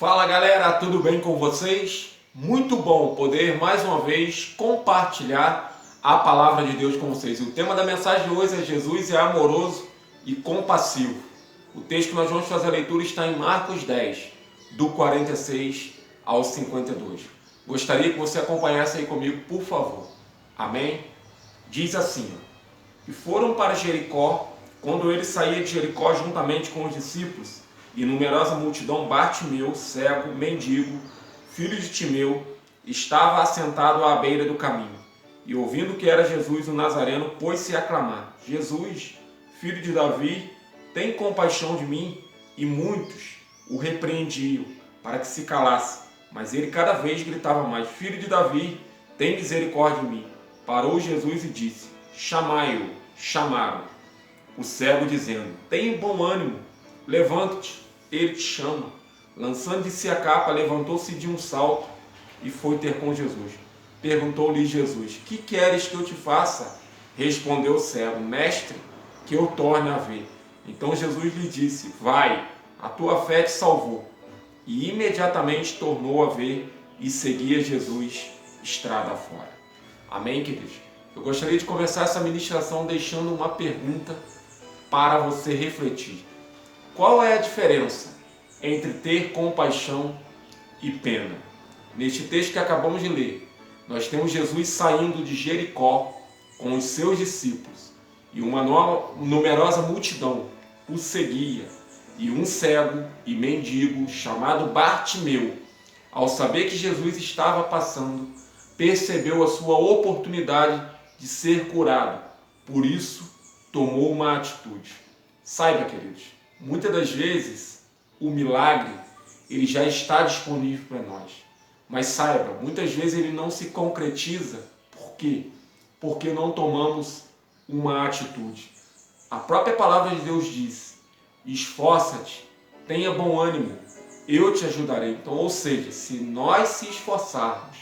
Fala galera, tudo bem com vocês? Muito bom poder mais uma vez compartilhar a palavra de Deus com vocês. O tema da mensagem de hoje é Jesus é amoroso e compassivo. O texto que nós vamos fazer a leitura está em Marcos 10, do 46 ao 52. Gostaria que você acompanhasse aí comigo, por favor. Amém? Diz assim: e foram para Jericó. Quando ele saía de Jericó juntamente com os discípulos, e numerosa multidão, Bartimeu, cego, mendigo, filho de Timeu, estava assentado à beira do caminho. E ouvindo que era Jesus o Nazareno, pôs-se a clamar: Jesus, filho de Davi, tem compaixão de mim. E muitos o repreendiam para que se calasse. Mas ele cada vez gritava mais: Filho de Davi, tem misericórdia de mim. Parou Jesus e disse: chamai-o. Chamaram o cego, dizendo: tenha bom ânimo, levanta-te, ele te chama. Lançando de si a capa, levantou-se de um salto e foi ter com Jesus. Perguntou-lhe Jesus: que queres que eu te faça? Respondeu o cego: mestre, que eu torne a ver. Então Jesus lhe disse: vai, a tua fé te salvou. E imediatamente tornou a ver e seguia Jesus estrada fora. Amém, queridos? Eu gostaria de começar essa ministração deixando uma pergunta para você refletir. Qual é a diferença entre ter compaixão e pena? Neste texto que acabamos de ler, nós temos Jesus saindo de Jericó com os seus discípulos e uma numerosa multidão o seguia, e um cego e mendigo chamado Bartimeu, ao saber que Jesus estava passando, percebeu a sua oportunidade de ser curado. Por isso, tomou uma atitude. Saiba, queridos, muitas das vezes o milagre ele já está disponível para nós. Mas saiba, muitas vezes ele não se concretiza. Por quê? Porque não tomamos uma atitude. A própria palavra de Deus diz: esforça-te, tenha bom ânimo, eu te ajudarei. Então, ou seja, se nós se esforçarmos,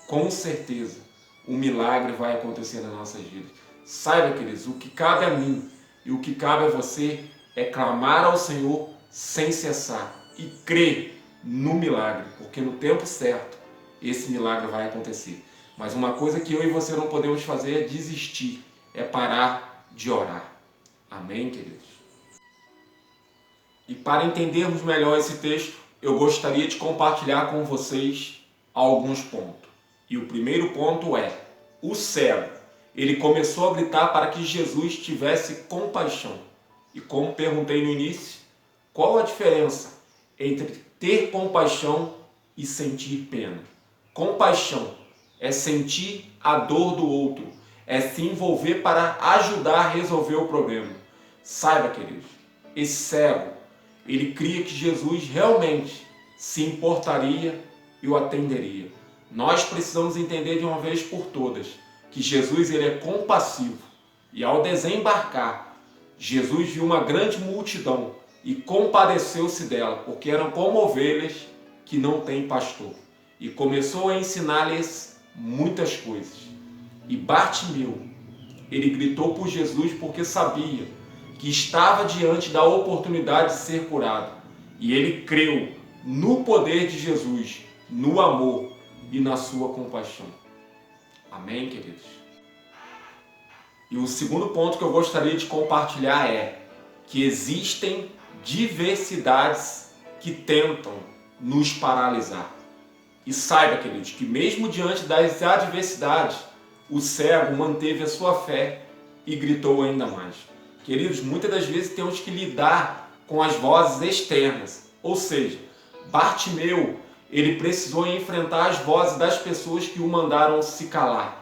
com certeza o milagre vai acontecer nas nossas vidas. Saiba, queridos, o que cabe a mim e o que cabe a você é clamar ao Senhor sem cessar e crer no milagre, porque no tempo certo esse milagre vai acontecer. Mas uma coisa que eu e você não podemos fazer é desistir, é parar de orar. Amém, queridos? E para entendermos melhor esse texto, eu gostaria de compartilhar com vocês alguns pontos. E o primeiro ponto é: o cego, ele começou a gritar para que Jesus tivesse compaixão. E como perguntei no início, qual a diferença entre ter compaixão e sentir pena? Compaixão é sentir a dor do outro, é se envolver para ajudar a resolver o problema. Saiba, queridos, esse cego, ele cria que Jesus realmente se importaria e o atenderia. Nós precisamos entender de uma vez por todas que Jesus ele é compassivo. E ao desembarcar, Jesus viu uma grande multidão e compadeceu-se dela, porque eram como ovelhas que não têm pastor. E começou a ensinar-lhes muitas coisas. E Bartimeu, ele gritou por Jesus porque sabia que estava diante da oportunidade de ser curado. E ele creu no poder de Jesus, no amor e na sua compaixão. Amém, queridos? E o segundo ponto que eu gostaria de compartilhar é que existem diversidades que tentam nos paralisar. E saiba, queridos, que mesmo diante das adversidades, o cego manteve a sua fé e gritou ainda mais. Queridos, muitas das vezes temos que lidar com as vozes externas. Ou seja, Bartimeu, ele precisou enfrentar as vozes das pessoas que o mandaram se calar.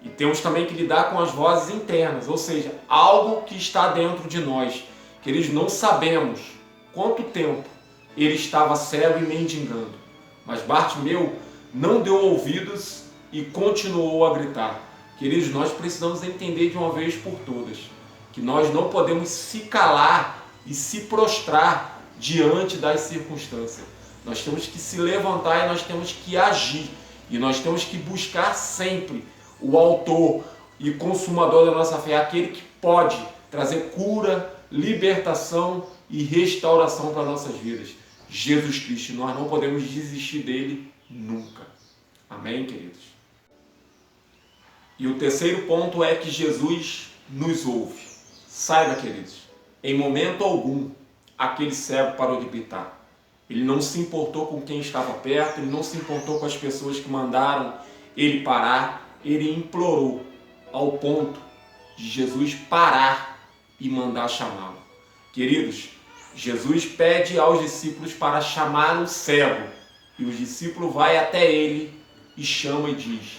E temos também que lidar com as vozes internas, ou seja, algo que está dentro de nós. Queridos, não sabemos quanto tempo ele estava cego e mendigando. Mas Bartimeu não deu ouvidos e continuou a gritar. Queridos, nós precisamos entender de uma vez por todas que nós não podemos se calar e se prostrar diante das circunstâncias. Nós temos que se levantar e nós temos que agir. E nós temos que buscar sempre o autor e consumador da nossa fé, aquele que pode trazer cura, libertação e restauração para nossas vidas. Jesus Cristo. Nós não podemos desistir dele nunca. Amém, queridos? E o terceiro ponto é que Jesus nos ouve. Saiba, queridos, em momento algum, aquele cego parou de gritar. Ele não se importou com quem estava perto, ele não se importou com as pessoas que mandaram ele parar. Ele implorou ao ponto de Jesus parar e mandar chamá-lo. Queridos, Jesus pede aos discípulos para chamar o cego. E o discípulo vai até ele e chama e diz: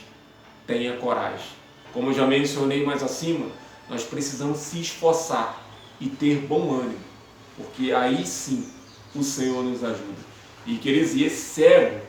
tenha coragem. Como eu já mencionei mais acima, nós precisamos se esforçar e ter bom ânimo, porque aí sim o Senhor nos ajuda. E queridos, e esse cego,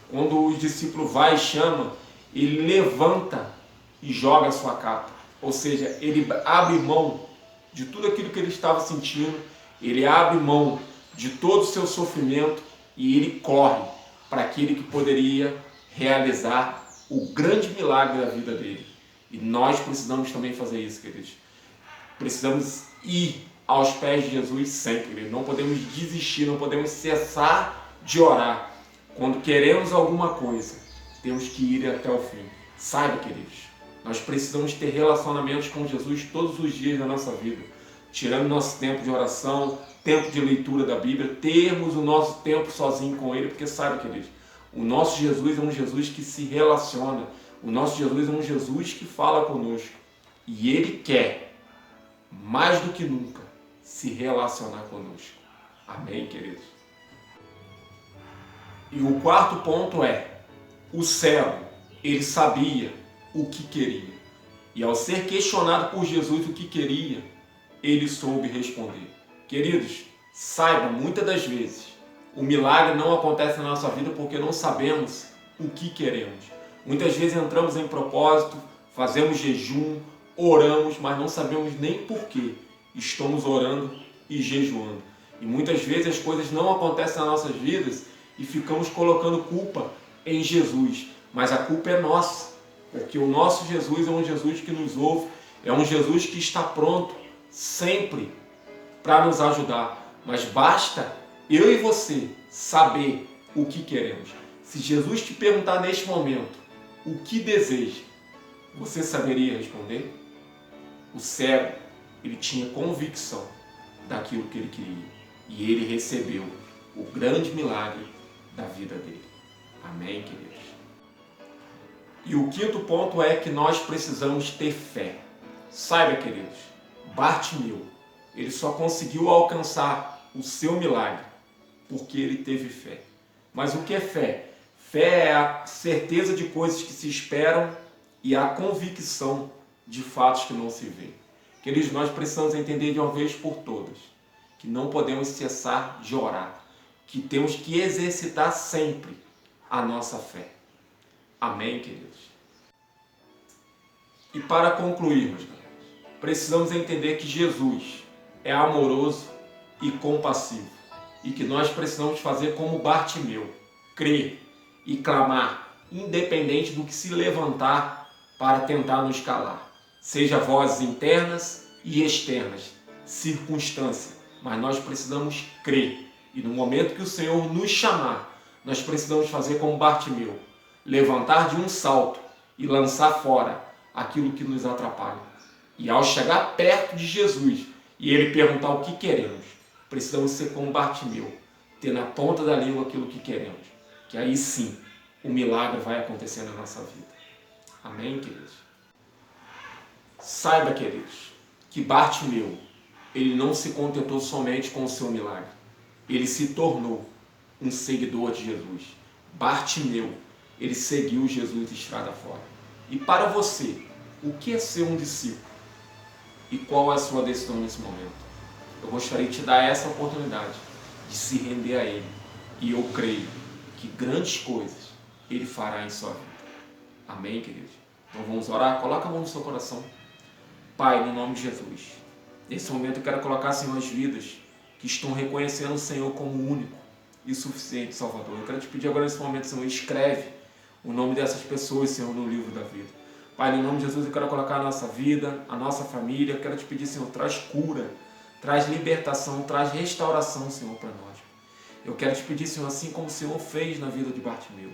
quando o discípulo vai e chama, ele levanta e joga a sua capa. Ou seja, ele abre mão de tudo aquilo que ele estava sentindo, ele abre mão de todo o seu sofrimento e ele corre para aquele que poderia realizar o grande milagre da vida dele. E nós precisamos também fazer isso, queridos. Precisamos ir aos pés de Jesus sempre, queridos. Não podemos desistir, não podemos cessar de orar. Quando queremos alguma coisa, temos que ir até o fim. Saiba, queridos, nós precisamos ter relacionamentos com Jesus todos os dias da nossa vida. Tirando nosso tempo de oração, tempo de leitura da Bíblia, termos o nosso tempo sozinho com Ele, porque saiba, queridos, o nosso Jesus é um Jesus que se relaciona. O nosso Jesus é um Jesus que fala conosco. E Ele quer, mais do que nunca, se relacionar conosco. Amém, queridos? E o quarto ponto é: o cego, ele sabia o que queria. E ao ser questionado por Jesus o que queria, ele soube responder. Queridos, saiba, muitas das vezes, o milagre não acontece na nossa vida porque não sabemos o que queremos. Muitas vezes entramos em propósito, fazemos jejum, oramos, mas não sabemos nem por que estamos orando e jejuando. E muitas vezes as coisas não acontecem nas nossas vidas e ficamos colocando culpa em Jesus. Mas a culpa é nossa, porque o nosso Jesus é um Jesus que nos ouve, é um Jesus que está pronto sempre para nos ajudar. Mas basta eu e você saber o que queremos. Se Jesus te perguntar neste momento o que deseja, você saberia responder? O cego, ele tinha convicção daquilo que ele queria e ele recebeu o grande milagre da vida dele. Amém, queridos? E o quinto ponto é que nós precisamos ter fé. Saiba, queridos, Bartimeu, ele só conseguiu alcançar o seu milagre porque ele teve fé. Mas o que é fé? Fé é a certeza de coisas que se esperam e a convicção de fatos que não se veem. Queridos, nós precisamos entender de uma vez por todas que não podemos cessar de orar, que temos que exercitar sempre a nossa fé. Amém, queridos? E para concluirmos, precisamos entender que Jesus é amoroso e compassivo e que nós precisamos fazer como Bartimeu, crer e clamar, independente do que se levantar para tentar nos calar. Seja vozes internas e externas, circunstância, mas nós precisamos crer. E no momento que o Senhor nos chamar, nós precisamos fazer como Bartimeu, levantar de um salto e lançar fora aquilo que nos atrapalha. E ao chegar perto de Jesus e Ele perguntar o que queremos, precisamos ser como Bartimeu, ter na ponta da língua aquilo que queremos. Que aí sim, o milagre vai acontecer na nossa vida. Amém, queridos? Saiba, queridos, que Bartimeu, ele não se contentou somente com o seu milagre. Ele se tornou um seguidor de Jesus. Bartimeu, ele seguiu Jesus estrada fora. E para você, o que é ser um discípulo? E qual é a sua decisão nesse momento? Eu gostaria de te dar essa oportunidade de se render a Ele. E eu creio que grandes coisas Ele fará em sua vida. Amém, queridos? Então vamos orar? Coloca a mão no seu coração. Pai, no nome de Jesus, nesse momento eu quero colocar, Senhor, as vidas que estão reconhecendo o Senhor como único e suficiente Salvador. Eu quero te pedir agora nesse momento, Senhor, escreve o nome dessas pessoas, Senhor, no livro da vida. Pai, no nome de Jesus eu quero colocar a nossa vida, a nossa família. Eu quero te pedir, Senhor, traz cura, traz libertação, traz restauração, Senhor, para nós. Eu quero te pedir, Senhor, assim como o Senhor fez na vida de Bartimeu,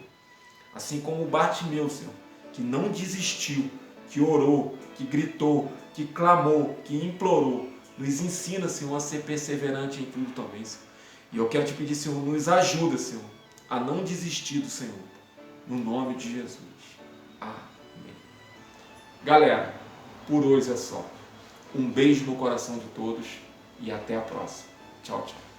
assim como o Bartimeu, Senhor, que não desistiu, que orou, que gritou, que clamou, que implorou, nos ensina, Senhor, a ser perseverante em tudo também, Senhor. E eu quero te pedir, Senhor, nos ajuda, Senhor, a não desistir do Senhor, no nome de Jesus. Amém. Galera, por hoje é só. Um beijo no coração de todos e até a próxima. Tchau, tchau.